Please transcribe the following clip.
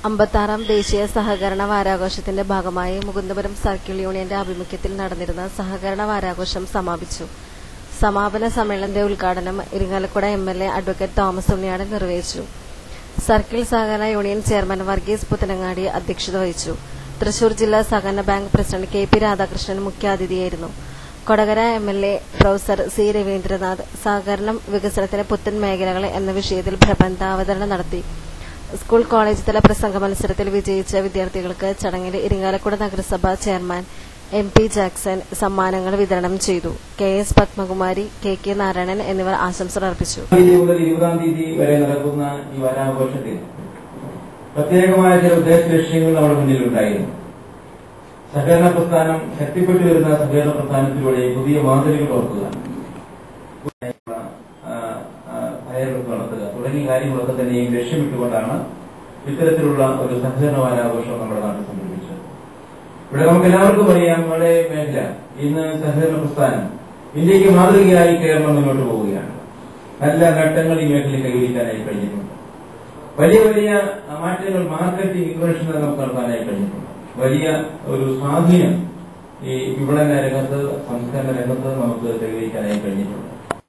56ാം ദേശീയ സഹകരണ വാരാഘോഷത്തിന്റെ ഭാഗമായി മുകുന്ദപുരം സർക്കിൾ യൂണിയന്റെ ആഭിമുഖ്യത്തിൽ നടന്നിരുന്ന സഹകരണ വാരാഘോഷം സമാപിച്ചു. സമാപന സമ്മേളനത്തിന്റെ ഉദ്ഘാടനം Irinjalakuda MLA advocate Thomas Unniyadan നിർവഹിച്ചു. സർക്കിൾ സഹകരണ യൂണിയൻ ചെയർമാൻ വർഗീസ് പുത്തനങ്ങാടി അധ്യക്ഷത വഹിച്ചു. തൃശൂർ ജില്ലാ സഹകരണ bank president K P Radhakrishnan മുഖ്യാതിഥിയായിരുന്നു. Kodakara MLA professor C Raveendranath സഹകരണം വികസനത്തിന് പുത്തൻ മേഖലകൾ എന്ന വിഷയത്തിൽ പ്രബന്ധാവതരണം നടത്തി. സ്കൂൾ കോളേജ് തല പ്രസംഗ മത്സരത്തിൽ വിജയിച്ച വിദ്യാർത്ഥികൾക്ക് ചടങ്ങിൽ ഇരിങ്ങാലക്കുട നഗരസഭ ചെയർമാൻ MP ജാക്സൺ സമ്മാനങ്ങൾ വിതരണം ചെയ്തു. KS പത്മകുമാരി, KK നാരായണൻ എന്നിവർ ആശംസകൾ അർപ്പിച്ചു. 20-ാം തീയതി വരെ നടക്കുന്ന ഈ വാരാഘോഷത്തിൽ പ്രത്യേകമായ ചില ഉദ്ദേശ ലക്ഷ്യങ്ങൾ നമ്മുടെ മുന്നിലുണ്ടായിരുന്നു. സഹകരണ പ്രസ്ഥാനം ശക്തിപ്പെട്ടു വരുന്ന സഹകരണ പ്രസ്ഥാനത്തിലൂടെ പുതിയ മാതൃകകൾ ഓർക്കുക, തയ്യാറെടുപ്പ് നടത്തുക തുടങ്ങിയ കാര്യങ്ങളൊക്കെ തന്നെയും ലക്ഷ്യമിട്ടുകൊണ്ടാണ് ഇത്തരത്തിലുള്ള ഒരു സഹകരണ വാരാഘോഷം നമ്മുടെ നാട്ടിൽ സംഘടിപ്പിച്ചത്. ഇവിടെ നമുക്ക് എല്ലാവർക്കും അറിയാം, നമ്മുടെ മേഖല ഇന്ന് സഹകരണ പ്രസ്ഥാനം ഇന്ത്യക്ക് മാതൃകയായി കേരളം മുന്നോട്ട് പോവുകയാണ്. നല്ല നേട്ടങ്ങൾ ഈ മേഖലയിൽ കൈവരിക്കാനായി കഴിഞ്ഞിട്ടുണ്ട്. വലിയ വലിയ മാറ്റങ്ങൾ മാർക്കറ്റിംഗ് ഇൻവെൻഷൻ നമുക്ക് നടത്താനായി കഴിഞ്ഞിട്ടുണ്ട്. വലിയ ഒരു സ്വാധീനം ഈ വിപണന രംഗത്ത്, സംസ്കരണ രംഗത്ത് നമുക്ക് കൈവരിക്കാനായി കഴിഞ്ഞിട്ടുണ്ട്.